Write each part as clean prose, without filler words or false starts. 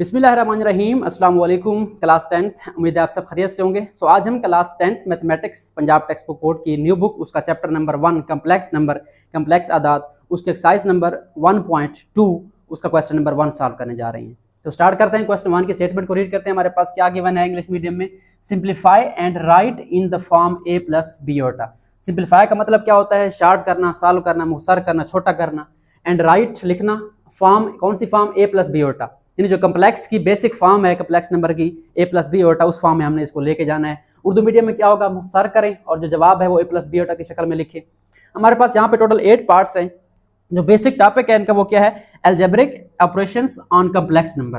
बिस्मिल्लाहिर्रहमानिर्रहीम अस्सलाम वालेकुम। क्लास 10th, उम्मीद है आप सब खैरियत से होंगे। आज हम class 10th mathematics Punjab text book board की न्यू बुक उसका चैप्टर नंबर 1 कम्प्लेक्स आदाद उसके एक्सरसाइज नंबर 1.2 उसका क्वेश्चन नंबर 1 सॉल्व करने जा रहे हैं। तो स्टार्ट करते हैं। क्वेश्चन 1 की स्टेटमेंट को रीड करते हैं। हमारे पास क्या गिवन है इंग्लिश मीडियम में, simplify and write in the form a plus b ओटा। सिंप्लीफाई का मतलब क्या होता है, शार्ट करना, सॉल्व करना, मुख्तसर करना, छोटा करना। एंड राइट लिखना, फॉर्म कौन सी फॉर्म, a प्लस बी ओटा, यानी जो कम्प्लेक्स की बेसिक फॉर्म है कम्प्लेक्स नंबर की a प्लस बी ओटा, उस फॉर्म में हमने इसको लेके जाना है। उर्दू मीडियम में क्या होगा, मुख्तसर करें और जो जवाब है वो a प्लस बी ओटा की शक्ल में लिखें। हमारे पास यहाँ पे टोटल 8 पार्ट्स हैं। जो बेसिक टॉपिक है इनका वो क्या है, algebraic operations on complex number,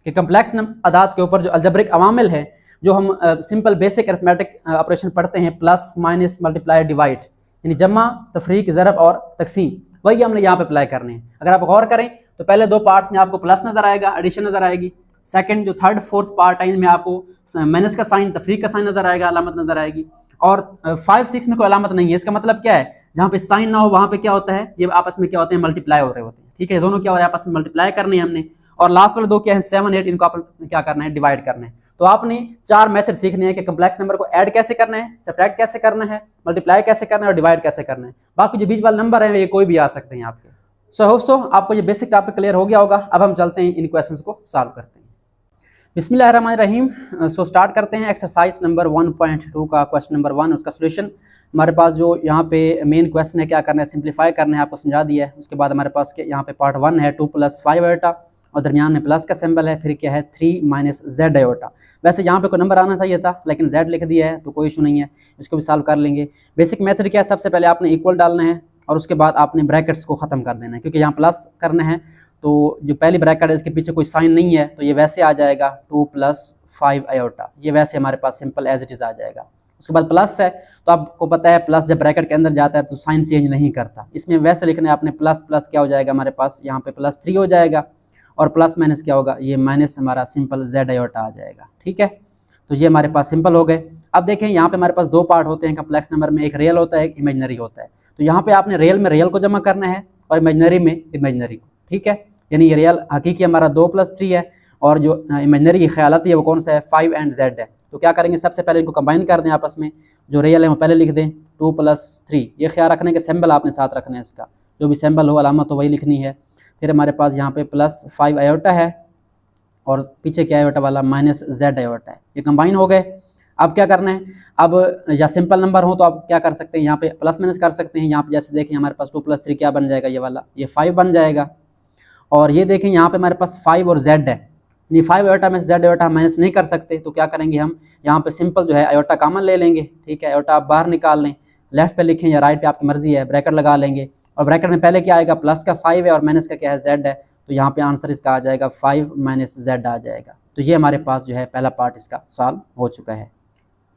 कि कम्प्लेक्स अदाद के ऊपर जो अलजेब्रिक अवामिल है, जो हम सिंपल बेसिक अरिथमेटिक ऑपरेशन पढ़ते हैं, प्लस माइनस मल्टीप्लाई डिवाइड, यानी जमा तफरीक ज़रब और तकसीम, वही हमने यहाँ पे अप्लाई करने हैं। अगर आप गौर करें तो पहले 2 पार्ट्स में आपको प्लस नजर आएगा, एडिशन नजर आएगी। सेकंड जो थर्ड फोर्थ पार्ट है इनमें आपको माइनस का साइन, तफरीक का साइन नजर आएगा, अलामत नजर आएगी। और 5-6 में कोई अलामत नहीं है। इसका मतलब क्या है, जहाँ पे साइन ना हो वहाँ पे क्या होता है, ये आपस में क्या होते हैं, मल्टीप्लाई हो रहे होते हैं। ठीक है, दोनों क्या हो रहे हैं, आपस में मल्टीप्लाई करने हैं हमने। और लास्ट वाले 2 क्या है, 7-8, इनको आप क्या करना है, डिवाइड करना है। तो आपने 4 मेथड सीखने हैं कि कम्प्लेक्स नंबर को ऐड कैसे करना है, सब्ट्रैक्ट कैसे करना है, मल्टीप्लाई कैसे करना है और डिवाइड कैसे करना है। बाकी जो बीच वाले नंबर है ये कोई भी आ सकते हैं आपके। सो आपको ये बेसिक टॉपिक क्लियर हो गया होगा। अब हम चलते हैं इन क्वेश्चंस को सॉल्व करते हैं। बिस्मिल्लाहिर्रहमानिर्रहीम। सो स्टार्ट करते हैं एक्सरसाइज नंबर 1.2 का क्वेश्चन नंबर 1 उसका सोल्यूशन। हमारे पास जो यहाँ पे मेन क्वेश्चन है, क्या करना है, सिंप्लीफाई करना है, आपको समझा दिया है। उसके बाद हमारे पास यहाँ पे पार्ट 1 है 2 + 5 आयोटा और दरमियान में प्लस का सिंबल है, फिर क्या है 3 - z आयोटा। वैसे यहाँ पे कोई नंबर आना चाहिए था लेकिन z लिख दिया है तो कोई इशू नहीं है, इसको भी सॉल्व कर लेंगे। बेसिक मेथड क्या है, सबसे पहले आपने इक्वल डालना है और उसके बाद आपने ब्रैकेट्स को ख़त्म कर देना है, क्योंकि यहाँ प्लस करना है तो जो पहली ब्रैकेट है इसके पीछे कोई साइन नहीं है तो ये वैसे आ जाएगा 2 + 5 आयोटा, ये वैसे हमारे पास सिंपल एज इट इज़ आ जाएगा। उसके बाद प्लस है तो आपको पता है प्लस जब ब्रैकेट के अंदर जाता है तो साइन चेंज नहीं करता, इसमें वैसे लिखना है आपने, प्लस प्लस क्या हो जाएगा हमारे पास यहाँ पे +3 हो जाएगा और प्लस माइनस क्या होगा, ये माइनस हमारा सिंपल z आयोटा आ जाएगा। ठीक है, तो ये हमारे पास सिंपल हो गए। अब देखें यहाँ पे हमारे पास 2 पार्ट होते हैं कम्प्लेक्स नंबर में, एक रियल होता है एक इमेजनरी होता है। तो यहाँ पे आपने रियल में रियल को जमा करना है और इमेजनरी में इमेजनरी को। ठीक है, यानी ये रियल हकीकी हमारा 2 + 3 है और जो इमेजनरी की ख्यालाती है वो कौन सा है, 5 and z है। तो क्या करेंगे, सबसे पहले इनको कंबाइन कर दें आपस में, जो रियल है वो पहले लिख दें 2 + 3। ये ख्याल रखने के सिंबल आपने साथ रखना है, इसका जो भी सिंबल हो अलामत हो वही लिखनी है। फिर हमारे पास यहाँ पे +5 आयोटा है और पीछे क्या आयोटा वाला -z आयोटा है, ये कंबाइन हो गए। अब क्या करना है, अब या सिंपल नंबर हो तो आप क्या कर सकते हैं, यहाँ पे प्लस माइनस कर सकते हैं। यहाँ पे जैसे देखें हमारे पास 2 + 3 क्या बन जाएगा, ये वाला, ये 5 बन जाएगा। और ये देखें यहाँ पे हमारे पास 5 और z है, यानी 5 आयोटा में से z आयोटा माइनस नहीं कर सकते, तो क्या करेंगे हम यहाँ पे सिंपल जो है आयोटा कॉमन ले लेंगे। ठीक है, आयोटा आप बाहर निकाल लें, लेफ्ट पे लिखें या राइट पे आपकी मर्जी है, ब्रैकेट लगा लेंगे और ब्रैकेट में पहले क्या आएगा, प्लस का 5 है और माइनस का क्या है, z है। तो यहाँ पे आंसर इसका आ जाएगा 5 - z आ जाएगा। तो ये हमारे पास जो है पहला पार्ट इसका सॉल्व हो चुका है।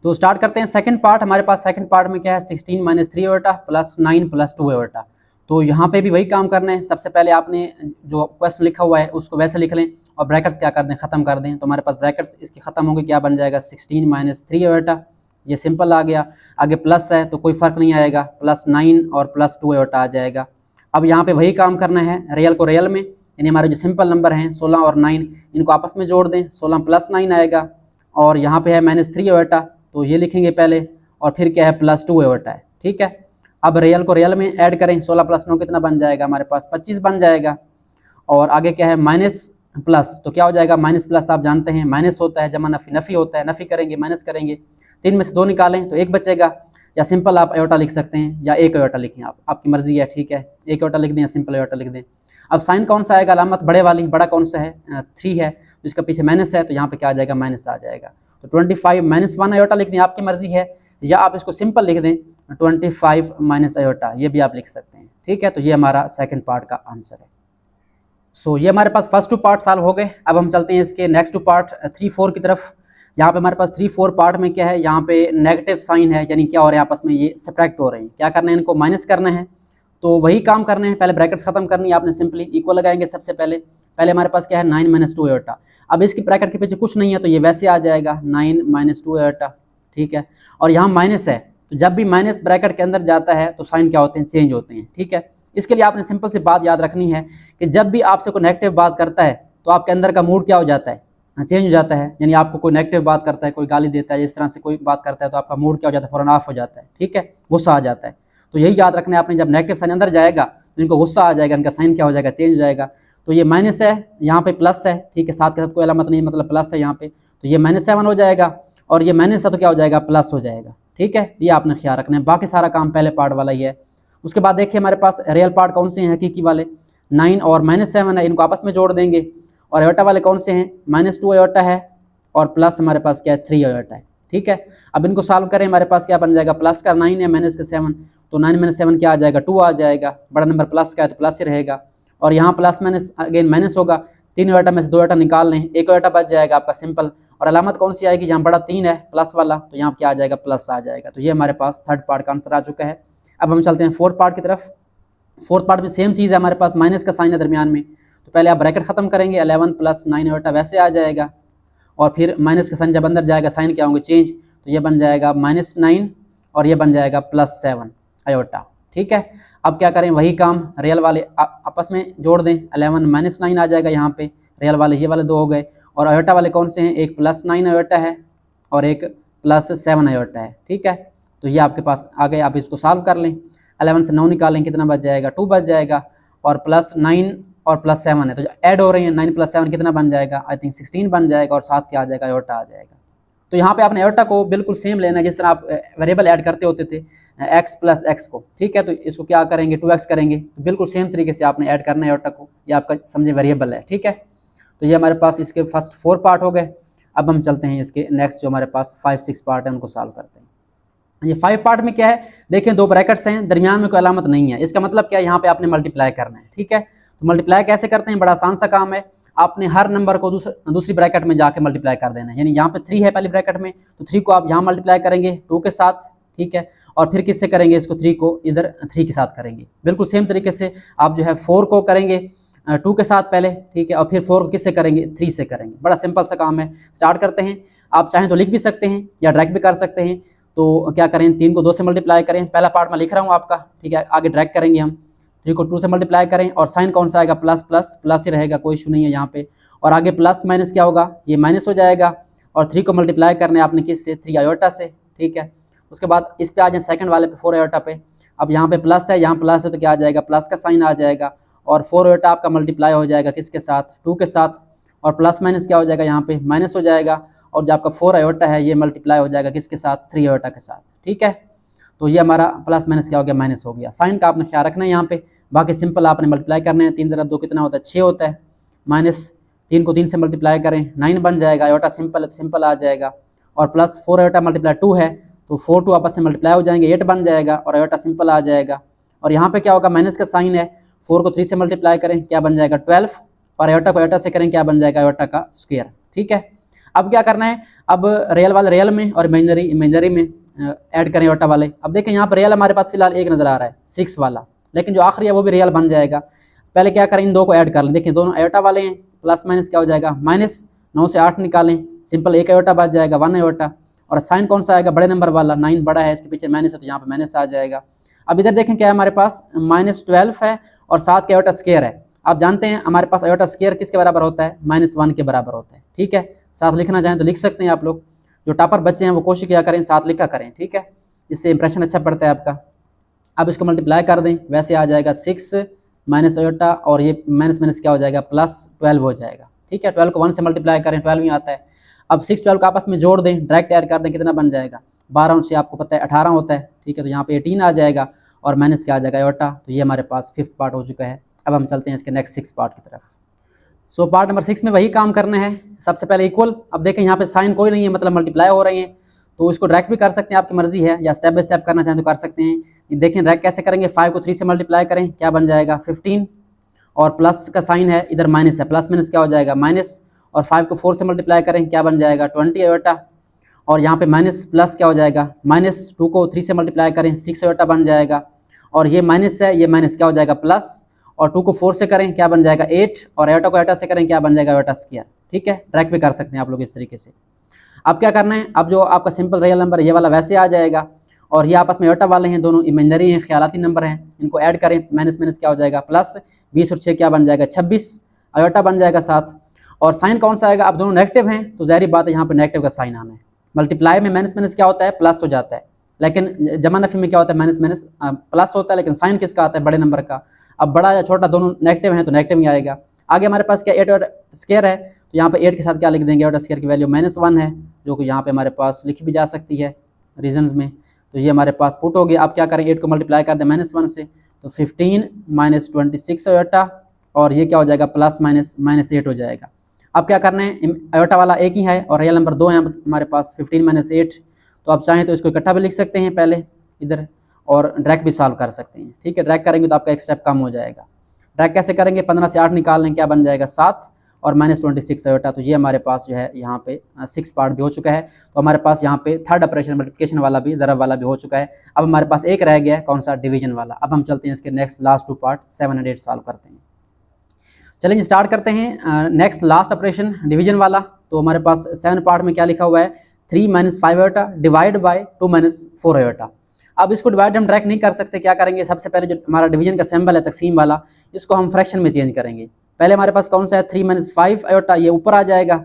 तो स्टार्ट करते हैं सेकंड पार्ट। हमारे पास सेकंड पार्ट में क्या है, 16 - 3 आयोटा + 9 + 2 आयोटा। तो यहाँ पे भी वही काम करना है। सबसे पहले आपने जो क्वेश्चन लिखा हुआ है उसको वैसे लिख लें और ब्रैकेट्स क्या कर दें, ख़त्म कर दें। तो हमारे पास ब्रैकेट्स इसके ख़त्म होंगे, क्या बन जाएगा 16 - 3 आयोटा, ये सिंपल आ गया। आगे प्लस है तो कोई फ़र्क नहीं आएगा, +9 और +2 आयोटा आ जाएगा। अब यहाँ पे वही काम करना है, रियल को रियल में, यानी हमारे जो सिंपल नंबर हैं 16 और 9 इनको आपस में जोड़ दें, 16 + 9 आएगा। और यहाँ पे है -3 आयोटा तो ये लिखेंगे पहले और फिर क्या है +2 आयोटा है। ठीक है, अब रियल को रियल में ऐड करें, 16 + 9 कितना बन जाएगा हमारे पास, 25 बन जाएगा। और आगे क्या है माइनस प्लस, तो क्या हो जाएगा, माइनस प्लस आप जानते हैं माइनस होता है, जमा नफ़ी नफ़ी होता है, नफ़ी करेंगे माइनस करेंगे, 3 में से 2 निकालें तो 1 बचेगा। या सिंपल आप आयोटा लिख सकते हैं या 1 आयोटा लिखें, आपकी मर्जी है। ठीक है, 1 आयोटा लिख दें या सिंपल आयोटा लिख दें। अब साइन कौन सा आएगा, अलामत बड़े वाली, बड़ा कौन सा है, 3 है, तो इसका पीछे माइनस है तो यहाँ पे क्या आ जाएगा, माइनस आ जाएगा। तो 25 - 1 आयोटा लिख दें, आपकी मर्जी है, या आप इसको सिंपल लिख दें 25 - आयोटा, ये भी आप लिख सकते हैं। ठीक है, तो ये हमारा सेकंड पार्ट का आंसर है। सो ये हमारे पास फर्स्ट 2 पार्ट सॉल्व हो गए। अब हम चलते हैं इसके नेक्स्ट 2 पार्ट 3-4 की तरफ। यहाँ पे हमारे पास 3-4 पार्ट में क्या है, यहाँ पे नेगेटिव साइन है, यानी क्या हो रहा है, आपस में ये सब्ट्रैक्ट हो रहे हैं। क्या करना है, इनको माइनस करना है, तो वही काम करना है, पहले ब्रैकेट्स खत्म करनी है आपने, सिंपली इक्वल लगाएंगे सबसे पहले। हमारे पास क्या है 9 - 2 आयोटा। अब इसकी ब्रैकेट के पीछे कुछ नहीं है तो ये वैसे आ जाएगा 9 - 2 आयोटा। ठीक है, और यहाँ माइनस है तो जब भी माइनस ब्रैकेट के अंदर जाता है तो साइन क्या होते हैं, चेंज होते हैं। ठीक है, इसके लिए आपने सिंपल सी बात याद रखनी है कि जब भी आपसे कोई नेगेटिव बात करता है तो तो आपके अंदर का मूड क्या हो जाता है, चेंज हो जाता है। यानी आपको कोई नेगेटिव बात करता है, कोई गाली देता है, इस तरह से कोई बात करता है तो आपका मूड क्या हो जाता है, फ़ौरन ऑफ हो जाता है, ठीक है, गुस्सा आ जाता है। तो यही याद रखना है आपने, जब नेगेटिव साइन अंदर जाएगा तो इनको गुस्सा आ जाएगा, इनका साइन क्या हो जाएगा, चेंज हो जाएगा। तो ये माइनस है, यहाँ पे प्लस है, ठीक है, साथ के साथ कोई अलामत नहीं, मतलब प्लस है यहाँ पे, तो ये -7 हो जाएगा, और ये माइनस है तो क्या हो जाएगा, प्लस हो जाएगा, ठीक है। ये आपने ख्याल रखना है। बाकी सारा काम पहले पार्ट वाला ही है। उसके बाद देखिए हमारे पास रियल पार्ट कौन से हैं, हकीकी वाले 9 और -7 है, इनको आपस में जोड़ देंगे। और आयोटा वाले कौन से हैं, -2 आयोटा है और प्लस हमारे पास क्या है, 3 आयोटा है, ठीक है। अब इनको सॉल्व करें, हमारे पास क्या बन जाएगा, प्लस का 9 है, माइनस का 7, तो 9 - 7 क्या आ जाएगा, 2 आ जाएगा। बड़ा नंबर प्लस का है तो प्लस ही रहेगा। और यहाँ प्लस माइनस अगेन माइनस होगा, 3 आयोटा में से 2 आयोटा निकाल लें, 1 आयोटा बच जाएगा आपका सिंपल। और अलामत कौन सी आएगी, जहाँ बड़ा 3 है प्लस वाला, तो यहाँ क्या आ जाएगा, प्लस आ जाएगा। तो ये हमारे पास थर्ड पार्ट का आंसर आ चुका है। अब हम चलते हैं फोर्थ पार्ट की तरफ। फोर्थ पार्ट में सेम चीज़ है, हमारे पास माइनस का साइन है दरमियान में, तो पहले आप ब्रैकेट खत्म करेंगे, 11 + 9 आयोटा वैसे आ जाएगा, और फिर माइनस का साइन जब अंदर जाएगा, साइन क्या होंगे, चेंज, तो ये बन जाएगा -9 और ये बन जाएगा +7 आयोटा, ठीक है। अब क्या करें, वही काम रियल वाले आपस में जोड़ दें, 11 - 9 आ जाएगा यहाँ पे, रियल वाले ये वाले 2 हो गए, और आयोटा वाले कौन से हैं, एक +9 आयोटा है और एक +7 आयोटा है, ठीक है। तो ये आपके पास आ गए। आप इसको सॉल्व कर लें, 11 से 9 निकालें, कितना बच जाएगा, 2 बच जाएगा, और +9 और +7 है, तो जो ऐड हो रहे हैं 9 + 7 कितना बन जाएगा, आई थिंक 16 बन जाएगा, और साथ क्या आ जाएगा, आयोटा आ जाएगा। तो यहाँ पे आपने आयोटा को बिल्कुल सेम लेना है जिस तरह आप वेरिएबल ऐड करते होते थे x + x को, ठीक है। तो इसको क्या करेंगे, 2x करेंगे, तो बिल्कुल सेम तरीके से आपने ऐड करना है आयोटा को, ये आपका समझे वेरिएबल है, ठीक है। तो ये हमारे पास इसके फर्स्ट 4 पार्ट हो गए। अब हम चलते हैं इसके नेक्स्ट जो हमारे पास 5-6 पार्ट है, उनको सॉल्व करते हैं। ये 5 पार्ट में क्या है, देखें 2 ब्रैकेट्स हैं, दरमियान में कोई अलामत नहीं है, इसका मतलब क्या है, यहाँ पे आपने मल्टीप्लाई करना है, ठीक है। तो मल्टीप्लाई कैसे करते हैं, बड़ा आसान सा काम है। आपने हर नंबर को दूसरी ब्रैकेट में जाके मल्टीप्लाई कर देना है। यानी यहाँ पे 3 है पहली ब्रैकेट में, तो 3 को आप यहाँ मल्टीप्लाई करेंगे 2 के साथ, ठीक है, और फिर किससे करेंगे, इसको 3 को इधर 3 के साथ करेंगे। बिल्कुल सेम तरीके से आप जो है 4 को करेंगे 2 के साथ पहले, ठीक है, और फिर 4 को किससे करेंगे, 3 से करेंगे। बड़ा सिंपल सा काम है। स्टार्ट करते हैं, आप चाहें तो लिख भी सकते हैं या डायरेक्ट भी कर सकते हैं। तो क्या करें, 3 को 2 से मल्टीप्लाई करें, पहला पार्ट मैं लिख रहा हूँ आपका, ठीक है, आगे डायरेक्ट करेंगे हम। 3 को 2 से मल्टीप्लाई करें, और साइन कौन सा आएगा, प्लस प्लस प्लस ही रहेगा, कोई इशू नहीं है यहाँ पे। और आगे प्लस माइनस क्या होगा, ये माइनस हो जाएगा, और 3 को मल्टीप्लाई करने आपने किस से, 3 आयोटा से, ठीक है। उसके बाद इस पे आ जाए सेकंड वाले पे, 4 आयोटा पे। अब यहाँ पे प्लस है, यहाँ प्लस है, तो क्या आ जाएगा, प्लस का साइन आ जाएगा, और 4 आयोटा आपका मल्टीप्लाई हो जाएगा किसके साथ, 2 के साथ, और प्लस माइनस क्या हो जाएगा, यहाँ पे माइनस हो जाएगा, और जो आपका 4 आयोटा है ये मल्टीप्लाई हो जाएगा किसके साथ, 3 आयोटा के साथ, ठीक है। तो ये हमारा प्लस माइनस क्या हो गया, माइनस हो गया। साइन का आपने ख्याल रखना है यहाँ पे, बाकी सिंपल आपने मल्टीप्लाई करना है। 3 × 2 कितना होता है, 6 होता है, माइनस 3 को 3 से मल्टीप्लाई करें, 9 बन जाएगा, आयोटा सिंपल है तो सिंपल आ जाएगा, और प्लस 4 आयोटा मल्टीप्लाई 2 है, तो 4 2 आपस में मल्टीप्लाई हो जाएंगे, 8 बन जाएगा, और आयोटा सिंपल आ जाएगा। और यहाँ पे क्या होगा, माइनस का साइन है, 4 को 3 से मल्टीप्लाई करें, क्या बन जाएगा, 12, और आयोटा को आयोटा से करें, क्या बन जाएगा, आयोटा का स्क्वायर, ठीक है। अब क्या करना है, अब रियल वाले रियल में और इमेजनरी में ऐड करें आयोटा वाले। अब देखें यहाँ पर रियल हमारे पास फिलहाल एक नज़र आ रहा है 6 वाला, लेकिन जो आखिरी है वो भी रियल बन जाएगा। पहले क्या करें, इन 2 को ऐड कर लें, देखिए दोनों आयोटा वाले हैं, प्लस माइनस क्या हो जाएगा, माइनस 9 से 8 निकालें, सिंपल 1 आयोटा बच जाएगा, 1 आयोटा, और साइन कौन सा आएगा, बड़े नंबर वाला, 9 बड़ा है, इसके पीछे माइनस है तो यहाँ पे माइनस आ जाएगा। अब इधर देखें क्या है, हमारे पास -12 है और 7 का आयोटा स्क्वायर है। आप जानते हैं हमारे पास आयोटा स्क्वायर किसके बराबर होता है, -1 के बराबर होता है, ठीक है। साथ लिखना चाहें तो लिख सकते हैं आप लोग, जो टॉपर बच्चे हैं वो कोशिश किया करें साथ लिखा करें, ठीक है, इससे इंप्रेशन अच्छा पड़ता है आपका। अब इसको मल्टीप्लाई कर दें, वैसे आ जाएगा 6 माइनस आयोटा, और ये माइनस माइनस क्या हो जाएगा, +12 हो जाएगा, ठीक है। 12 को 1 से मल्टीप्लाई करें, 12 ही आता है। अब 6 12 को आपस में जोड़ दें, डायरेक्ट ऐड कर दें, कितना बन जाएगा, 12 से आपको पता है 18 होता है, ठीक है। तो यहाँ पे 18 आ जाएगा, और माइनस क्या आ जाएगा, आयोटा। तो ये हमारे पास 5th पार्ट हो चुका है। अब हम चलते हैं इसके नेक्स्ट 6 पार्ट की तरफ। सो पार्ट नंबर 6 में वही काम करना है। सबसे पहले इक्वल, अब देखें यहाँ पे साइन कोई नहीं है, मतलब मल्टीप्लाई हो रहे हैं, तो इसको डायरेक्ट भी कर सकते हैं, आपकी मर्जी है, या स्टेप बाय स्टेप करना चाहें तो कर सकते हैं। देखें डायरेक्ट कैसे करेंगे, 5 को 3 से मल्टीप्लाई करें, क्या बन जाएगा, 15, और प्लस का साइन है, इधर माइनस है, प्लस माइनस क्या हो जाएगा, माइनस, और 5 को 4 से मल्टीप्लाई करें, क्या बन जाएगा, 20 आयोटा, और यहाँ पे माइनस प्लस क्या हो जाएगा, -2 को 3 से मल्टीप्लाई करें, 6 आयोटा बन जाएगा, और ये माइनस है, ये माइनस क्या हो जाएगा, प्लस, और 2 को 4 से करें, क्या बन जाएगा, 8, और आयोटा को आयोटा से करें, क्या बन जाएगा, आयोटा स्क्वायर, ठीक है। डायरेक्ट भी कर सकते हैं आप लोग इस तरीके से। अब क्या करना है, अब जो आपका सिंपल रियल नंबर ये वाला वैसे आ जाएगा, और ये आपस में आयोटा वाले हैं, दोनों इमेजनरी हैं, ख्यालाती नंबर हैं, इनको ऐड करें, माइनस माइनस क्या हो जाएगा, प्लस 20 और 6 क्या बन जाएगा, 26 आयोटा बन जाएगा साथ। और साइन कौन सा आएगा, अब दोनों नेगेटिव हैं तो ज़ाहिर बात है यहाँ पे नेगेटिव का साइन आना है। मल्टीप्लाई में माइनस माइनस क्या होता है, प्लस हो जाता है, लेकिन जमा नफी में क्या होता है, माइनस माइनस प्लस होता है, लेकिन साइन किसका आता है, बड़े नंबर का। अब बड़ा या छोटा दोनों नेगेटिव हैं तो नेगेटिव ही आएगा। आगे हमारे पास क्या 8 और स्क्वायर है, तो यहाँ पे 8 के साथ क्या लिख देंगे, 8 स्क्वायर की वैल्यू -1 है, जो कि यहाँ पे हमारे पास लिखी भी जा सकती है रीजन्स में। तो ये हमारे पास पुट हो गया। अब क्या करें, 8 को मल्टीप्लाई कर दें -1 से, तो 15 - 26 आयोटा, और ये क्या हो जाएगा, प्लस माइनस -8 हो जाएगा। अब क्या करना है, आयोटा वाला एक ही है और रियल नंबर 2 है हमारे पास, 15 - 8, तो आप चाहें तो इसको इकट्ठा भी लिख सकते हैं पहले इधर, और ड्रैग भी सॉल्व कर सकते हैं। ठीक है, ड्रैग करेंगे तो आपका एक स्टेप कम हो जाएगा। ड्रैग कैसे करेंगे, 15 से 8 निकाल लें, क्या बन जाएगा 7 और -26 आयोटा। तो ये हमारे पास जो है यहाँ पे 6 पार्ट भी हो चुका है। तो हमारे पास यहाँ पे थर्ड ऑपरेशन मल्टीप्लिकेशन वाला भी, ज़रब वाला भी हो चुका है। अब हमारे पास एक रह गया है, कौन सा, डिवीजन वाला। अब हम चलते हैं इसके नेक्स्ट लास्ट 2 पार्ट 7 और 8 सॉल्व करते हैं। चलिए स्टार्ट करते हैं नेक्स्ट लास्ट ऑपरेशन डिवीजन वाला। तो हमारे पास 7 पार्ट में क्या लिखा हुआ है, 3 - 5 आयोटा डिवाइड बाय 2 - 4 आयोटा। अब इसको डिवाइड हम डायरेक्ट नहीं कर सकते, क्या करेंगे, सबसे पहले जो हमारा डिवीजन का सिंबल है तकसीम वाला, इसको हम फ्रैक्शन में चेंज करेंगे। पहले हमारे पास कौन सा है, 3 - 5 आयोटा, ये ऊपर आ जाएगा,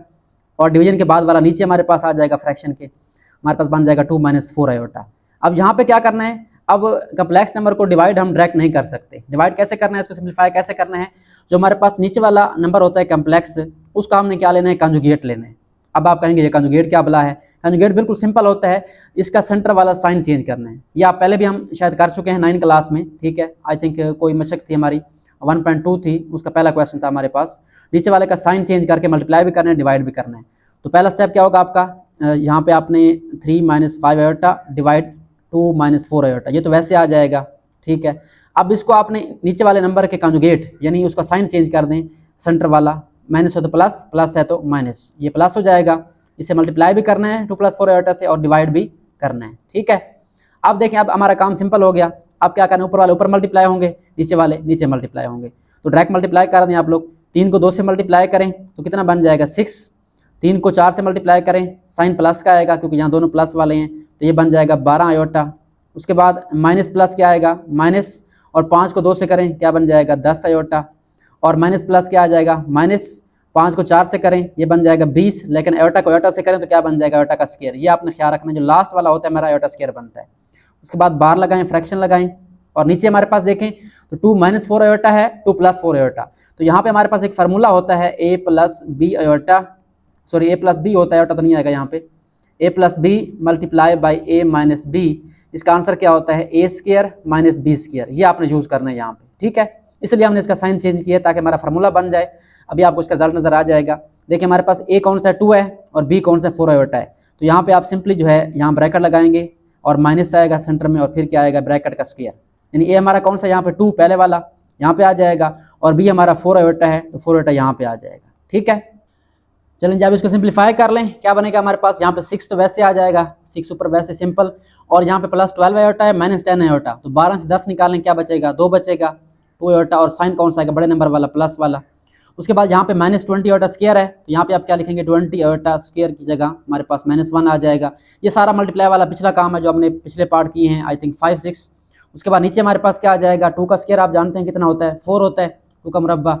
और डिवीजन के बाद वाला नीचे हमारे पास आ जाएगा फ्रैक्शन के, हमारे पास बन जाएगा 2 - 4 आयोटा। अब यहाँ पे क्या करना है, अब कम्प्लेक्स नंबर को डिवाइड हम डायरेक्ट नहीं कर सकते। डिवाइड कैसे करना है, इसको सिंप्लीफाई कैसे करना है, जो हमारे पास नीचे वाला नंबर होता है कम्प्लेक्स, उसका हमने क्या लेना है, कंजुगेट लेना है। अब आप कहेंगे ये कंजुगेट क्या भला है, कंजुगेट बिल्कुल सिंपल होता है, इसका सेंटर वाला साइन चेंज करना है। ये आप पहले भी हम शायद कर चुके हैं 9 क्लास में। ठीक है, आई थिंक कोई मशक थी हमारी 1.2 थी, उसका पहला क्वेश्चन था हमारे पास, नीचे वाले का साइन चेंज करके मल्टीप्लाई भी करना है, डिवाइड भी करना है। तो पहला स्टेप क्या होगा आपका, यहाँ पे आपने 3 - 5 आयोटा डिवाइड 2 - 4 आयोटा, ये तो वैसे आ जाएगा। ठीक है, अब इसको आपने नीचे वाले नंबर के कंजुगेट यानी उसका साइन चेंज कर दें, सेंटर वाला, माइनस है तो प्लस, प्लस है तो माइनस, ये प्लस हो जाएगा। इसे मल्टीप्लाई भी करना है 2 + 4 आयोटा से, और डिवाइड भी करना है। ठीक है, अब देखें, अब हमारा काम सिंपल हो गया। अब क्या करना है, ऊपर वाले ऊपर मल्टीप्लाई होंगे, नीचे वाले नीचे मल्टीप्लाई होंगे। तो डायरेक्ट मल्टीप्लाई कर दें आप लोग, 3 को 2 से मल्टीप्लाई करें तो कितना बन जाएगा 6, 3 को 4 से मल्टीप्लाई करें, साइन प्लस का आएगा क्योंकि यहाँ दोनों प्लस वाले हैं, तो ये बन जाएगा 12 आयोटा। उसके बाद माइनस प्लस क्या आएगा, माइनस, और 5 को 2 से करें क्या बन जाएगा 10 आयोटा, और माइनस प्लस क्या आ जाएगा, माइनस 5 को 4 से करें ये बन जाएगा 20, लेकिन आयोटा को आयोटा से करें तो क्या बन जाएगा, आयोटा का स्क्वायर। ये आपने ख्याल रखना, जो लास्ट वाला होता है मेरा आयोटा स्क्वायर बनता है। उसके बाद बार लगाएं, फ्रैक्शन लगाएं, और नीचे हमारे पास देखें तो 2 - 4 आयोटा है, 2 + 4 आयोटा। तो यहाँ पे हमारे पास एक फार्मूला होता है a + b iota, sorry a + b होता है, आयोटा तो नहीं आएगा यहाँ पे, a + b multiply by a - b। इसका आंसर क्या होता है, a² - b²। ये आपने यूज़ करना है यहाँ पे। ठीक है, इसलिए हमने इसका साइन चेंज किया ताकि हमारा फार्मूला बन जाए। अभी आपको इसका रिजल्ट नजर आ जाएगा। देखिए हमारे पास a कौन सा 2 है और b कौन सा 4 आयोटा है। तो यहाँ पे आप सिंपली जो है यहाँ ब्रैकेट लगाएंगे और माइनस आएगा सेंटर में, और फिर क्या आएगा, ब्रैकेट का स्क्वायर। यानी a हमारा कौन सा यहाँ पे 2 पहले वाला यहाँ पे आ जाएगा, और b हमारा 4 आयोटा है तो 4 आयोटा यहाँ पे आ जाएगा। ठीक है, चलें जब इसको सिंप्लीफाई कर लें क्या बनेगा हमारे पास, यहाँ पे 6 तो वैसे आ जाएगा, 6 ऊपर वैसे सिंपल, और यहाँ पे +12 आयोटा है, -10 आयोटा, तो 12 से 10 निकालें क्या बचेगा, 2 बचेगा, 2 आयोटा, और साइन कौन सा आएगा, बड़े नंबर वाला, प्लस वाला। उसके बाद यहाँ पे -20 आयोटा स्क्वायर है, तो यहाँ पे आप क्या लिखेंगे, 20 आयोटा स्क्वायर की जगह हमारे पास -1 आ जाएगा। ये सारा मल्टीप्लाई वाला पिछला काम है जो हमने पिछले पार्ट किए हैं, आई थिंक 5, 6। उसके बाद नीचे हमारे पास क्या आ जाएगा, 2 का स्क्वायर आप जानते हैं कितना होता है, 4 होता है, 2 का मुरब्बा,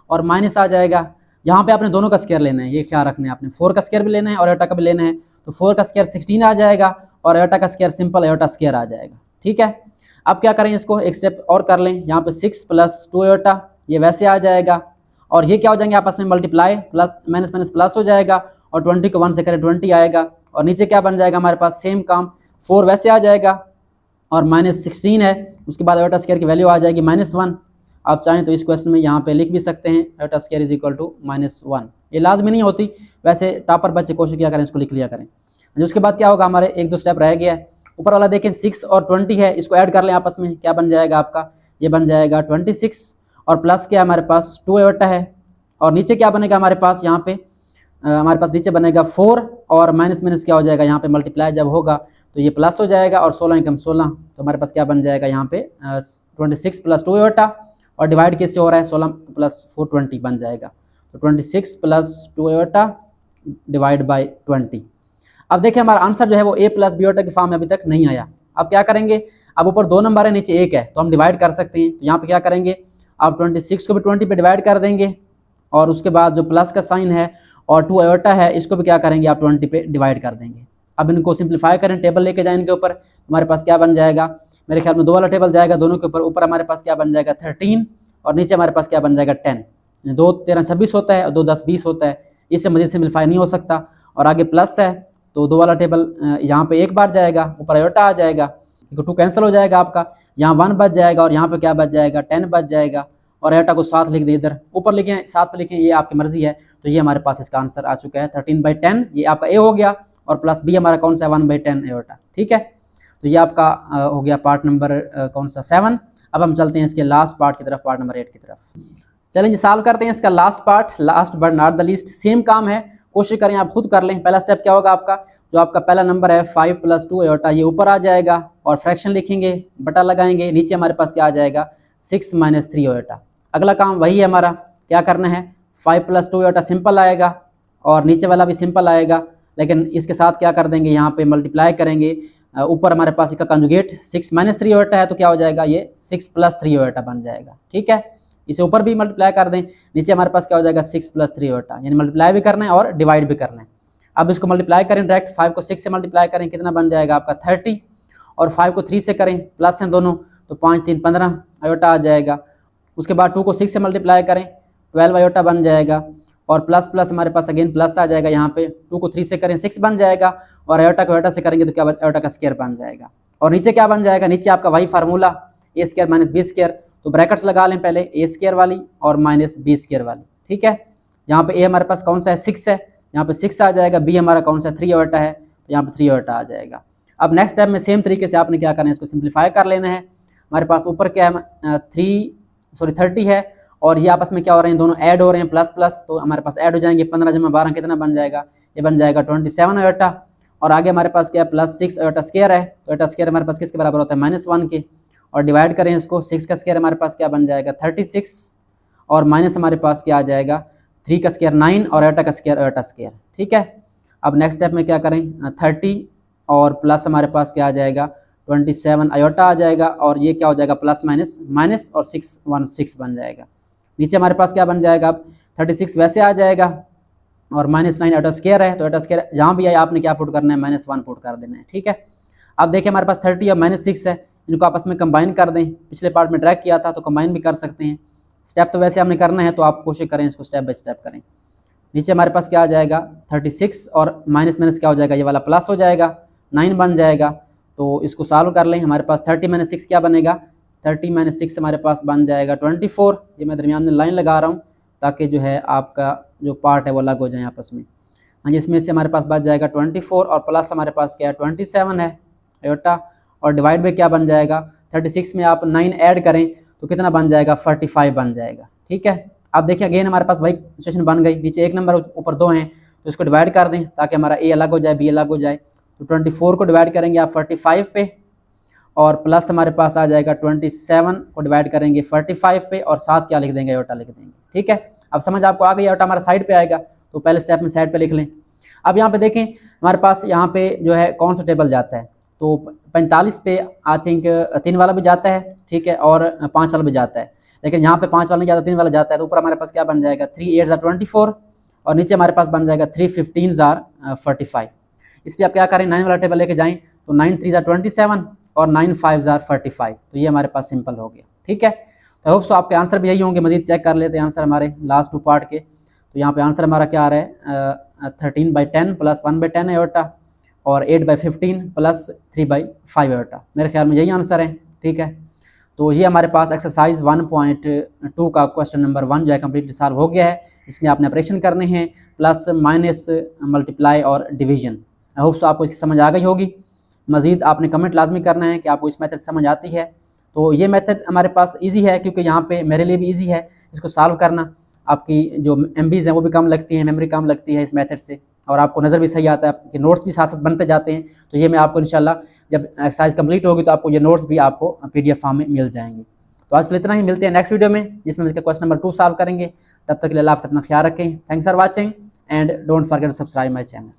और माइनस आ जाएगा। यहाँ पे आपने दोनों का स्क्वायर लेना है, ये ख्याल रखना है आपने, 4 का स्क्वायर भी लेना है और आयोटा का भी लेना है। तो 4 का स्क्वायर 16 आ जाएगा, और आयोटा का स्क्वायर सिंपल आयोटा स्क्वायर आ जाएगा। ठीक है, अब क्या करें, इसको एक स्टेप और कर लें, यहाँ पे 6 + 2 आयोटा ये वैसे आ जाएगा, और ये क्या हो जाएंगे आपस में multiply, plus minus minus plus हो जाएगा, और 20 को 1 से करें 20 आएगा, और नीचे क्या बन जाएगा हमारे पास, सेम काम, 4 वैसे आ जाएगा, और -16 है। उसके बाद आयोटा स्क्वायर की वैल्यू आ जाएगी -1। आप चाहें तो इस क्वेश्चन में यहाँ पे लिख भी सकते हैं, आयोटा स्क्वायर = -1। ये लाजमी नहीं होती, वैसे टॉपर बच्चे कोशिश किया करें इसको लिख लिया करें। उसके बाद क्या होगा, हमारे 1-2 स्टेप रह गया है। ऊपर वाला देखें 6 और 20 है, इसको ऐड कर लें आपस में, क्या बन जाएगा आपका, ये बन जाएगा 26, और प्लस क्या हमारे पास 2 आयोटा है, और नीचे क्या बनेगा हमारे पास, यहाँ पे हमारे पास नीचे बनेगा 4, और माइनस माइनस क्या हो जाएगा, यहाँ पे मल्टीप्लाई जब होगा तो ये प्लस हो जाएगा, और 16 × 16, तो हमारे पास क्या बन जाएगा यहाँ पे 26 + 2 आयोटा, और डिवाइड कैसे हो रहा है, 16 + 4 20 बन जाएगा। तो 26 + 2 आयोटा डिवाइड बाई 20। अब देखिए हमारा आंसर जो है वो a + b आयोटा की फॉर्म में अभी तक नहीं आया। अब क्या करेंगे, अब ऊपर 2 नंबर है नीचे 1 है, तो हम डिवाइड कर सकते हैं। तो यहाँ पे क्या करेंगे, आप 26 को भी 20 पे डिवाइड कर देंगे, और उसके बाद जो प्लस का साइन है और 2 आयोटा है, इसको भी क्या करेंगे आप 20 पे डिवाइड कर देंगे। अब इनको सिंप्लीफाई करें, टेबल लेके जाए इनके ऊपर, हमारे पास क्या बन जाएगा, मेरे ख्याल में 2 वाला टेबल जाएगा दोनों के ऊपर। ऊपर हमारे पास क्या बन जाएगा 13 और नीचे हमारे पास क्या बन जाएगा 10। 2 13 26 होता है और 2 10 20 होता है, इससे मजीद सिंप्लीफाई नहीं हो सकता। और आगे प्लस है तो 2 वाला टेबल यहाँ पे एक बार जाएगा, ऊपर आयोटा आ जाएगा, 2 कैंसिल हो जाएगा आपका, यहाँ 1 बच जाएगा और यहाँ पे क्या बच जाएगा 10 बच जाएगा। और आयोटा को 7 लिख दें, इधर ऊपर लिखें 7 पे लिखें, ये आपकी मर्जी है। तो ये हमारे पास इसका आंसर आ चुका है 13/10, ये आपका ए हो गया। और प्लस बी हमारा कौन सा है 1/10 आयोटा, ठीक है। तो ये आपका हो गया पार्ट नंबर कौन सा 7। अब हम चलते हैं इसके लास्ट पार्ट की तरफ, पार्ट नंबर 8 की तरफ। चलें जी सॉल्व करते हैं इसका last part, last but not the least. Same काम है, कोशिश करें आप खुद कर लें। पहला स्टेप क्या होगा आपका, जो आपका पहला नंबर है 5 + 2 आयोटा, ये ऊपर आ जाएगा और फ्रैक्शन लिखेंगे, बटा लगाएंगे, नीचे हमारे पास क्या आ जाएगा 6 - 3 आयोटा। अगला काम वही है हमारा, क्या करना है 5 + 2 आयोटा सिंपल आएगा और नीचे वाला भी सिंपल आएगा, लेकिन इसके साथ क्या कर देंगे यहाँ पे मल्टीप्लाई करेंगे। ऊपर हमारे पास इसका कंजुगेट 6 - 3 आयोटा है, तो क्या हो जाएगा ये 6 + 3 आयोटा बन जाएगा, ठीक है। इसे ऊपर भी मल्टीप्लाई कर दें, नीचे हमारे पास क्या हो जाएगा 6 + 3 आयोटा, यानी मल्टीप्लाई भी करना है और डिवाइड भी करना है। अब इसको मल्टीप्लाई करें डायरेक्ट, 5 को 6 से मल्टीप्लाई करें, कितना बन जाएगा आपका 30, और 5 को 3 से करें, प्लस हैं दोनों, तो 5 3 15 आयोटा आ जाएगा। उसके बाद 2 को 6 से मल्टीप्लाई करें, 12 आयोटा बन जाएगा, और प्लस प्लस हमारे पास अगेन प्लस आ जाएगा यहाँ पे। 2 को 3 से करें 6 बन जाएगा, और आयोटा को आयोटा से करेंगे तो क्या आयोटा का स्क्वायर बन जाएगा। और नीचे क्या बन जाएगा, नीचे आपका वही फार्मूला a² - b², तो ब्रैकेट्स लगा लें पहले, a² वाली और -b² वाली, ठीक है। यहाँ पे a हमारे पास कौन सा है 6 है, यहाँ पे 6 आ जाएगा, b हमारा कौन सा 3 आयोटा है, तो यहाँ पे 3 आयोटा आ जाएगा। अब नेक्स्ट स्टेप में सेम तरीके से आपने क्या करना है, इसको सिंप्लीफाई कर लेना है। हमारे पास ऊपर क्या है 30 है, और ये आपस में क्या हो रहे हैं, दोनों ऐड हो रहे हैं, प्लस प्लस, तो हमारे पास ऐड हो जाएंगे। 15 × 12 कितना बन जाएगा, ये बन जाएगा 27 आयोटा। और आगे हमारे पास क्या है +6 आयोटा स्क्वायर है, तो आयोटा स्क्वायर हमारे पास किसके बराबर होता है -1 के, और डिवाइड करें इसको, 6 का स्क्वायर हमारे पास क्या बन जाएगा 36, और माइनस हमारे पास क्या आ जाएगा 3 का स्क्वायर 9, और आयोटा का स्क्वायर आयोटा स्क्वायर, ठीक है। अब नेक्स्ट स्टेप में क्या करें 30 और प्लस हमारे पास क्या आ जाएगा 27 आयोटा आ जाएगा, और ये क्या हो जाएगा प्लस माइनस माइनस, और 616 बन जाएगा। नीचे हमारे पास क्या बन जाएगा, अब 36 वैसे आ जाएगा, और -9 आयोटा स्क्वायर है, तो आयोटा स्क्वायर जहाँ भी आए आपने क्या पुट करना है -1 पुट कर देना है, ठीक है। अब देखिए हमारे पास 30 और -6 है, इनको आपस में कंबाइन कर दें। पिछले पार्ट में ट्रैक किया था तो कंबाइन भी कर सकते हैं। स्टेप तो वैसे हमने करना है, तो आप कोशिश करें इसको स्टेप बाय स्टेप करें। नीचे हमारे पास क्या आ जाएगा 36, और माइनस माइनस क्या हो जाएगा, ये वाला प्लस हो जाएगा, 9 बन जाएगा। तो इसको सॉल्व कर लें, हमारे पास 30 - 6 क्या बनेगा, 30 - 6 हमारे पास बन जाएगा 24। ये मैं दरमियान में लाइन लगा रहा हूँ ताकि जो है आपका जो पार्ट है वो अलग हो जाए आपस में। हाँ जी, इसमें से हमारे पास बच जाएगा 24, और प्लस हमारे पास क्या है 27 है आयोटा, और डिवाइड में क्या बन जाएगा 36 में आप 9 ऐड करें तो कितना बन जाएगा 45 बन जाएगा, ठीक है। अब देखिए अगेन हमारे पास वही सिचुएशन बन गई, नीचे 1 नंबर ऊपर 2 हैं, तो इसको डिवाइड कर दें ताकि हमारा ए अलग हो जाए, बी अलग हो जाए। तो 24 को डिवाइड करेंगे आप 45 पे, और प्लस हमारे पास आ जाएगा 27 को डिवाइड करेंगे 45 पे, और साथ क्या लिख देंगे आयोटा लिख देंगे, ठीक है। अब समझ आपको आ गई, आयोटा हमारा साइड पे आएगा, तो पहले स्टेप में साइड पे लिख लें। अब यहाँ पे देखें हमारे पास यहाँ पे जो है कौन सा टेबल जाता है, तो 45 पे आई थिंक 3 वाला भी जाता है, ठीक है, और 5 वाला भी जाता है, लेकिन यहाँ पे 5 वाला नहीं जाता, 3 वाला जाता है। तो ऊपर हमारे पास क्या बन जाएगा 3 8 = 24, और नीचे हमारे पास बन जाएगा 3 15 = 45। इस पर आप क्या करें 9 वाला टेबल लेके जाएँ, तो 9 3 = 27 और 9 5 = 45, तो ये हमारे पास सिंपल हो गया, ठीक है। तो होप सो आपके आंसर भी यही होंगे। मजीद चेक कर लेते हैं आंसर हमारे लास्ट 2 पार्ट के। तो यहाँ पे आंसर हमारा क्या आ रहा है 13/10 + 1/10 आयोटा, और 8/15 + 3/5 आयोटा। मेरे ख्याल में यही आंसर है, ठीक है। तो ये हमारे पास एक्सरसाइज 1.2 का क्वेश्चन नंबर 1 जो है कम्प्लीटली सॉल्व हो गया है। इसमें आपने ऑपरेशन करने हैं, प्लस माइनस मल्टीप्लाई और डिवीजन। आई होप सो आपको इसकी समझ आ गई होगी। मज़ीद आपने कमेंट लाजमी करना है कि आपको इस मेथड समझ आती है। तो ये मेथड हमारे पास इजी है, क्योंकि यहाँ पे मेरे लिए भी इजी है इसको सॉल्व करना। आपकी जो MBs हैं वो भी कम लगती हैं, मेमोरी कम लगती है इस मेथड से, और आपको नज़र भी सही आता है, आपके नोट्स भी साथ साथ बनते जाते हैं। तो ये मैं आपको इंशाल्लाह जब एक्सरसाइज कंप्लीट होगी तो आपको ये नोट्स भी आपको PDF फॉर्म में मिल जाएंगे। तो आज के लिए इतना ही, मिलते हैं नेक्स्ट वीडियो में जिसमें इसका क्वेश्चन नंबर 2 सॉल्व करेंगे। तब तक के लिए आप अपना ख्याल रखें। Thanks for watching and don't forget to subscribe my channel.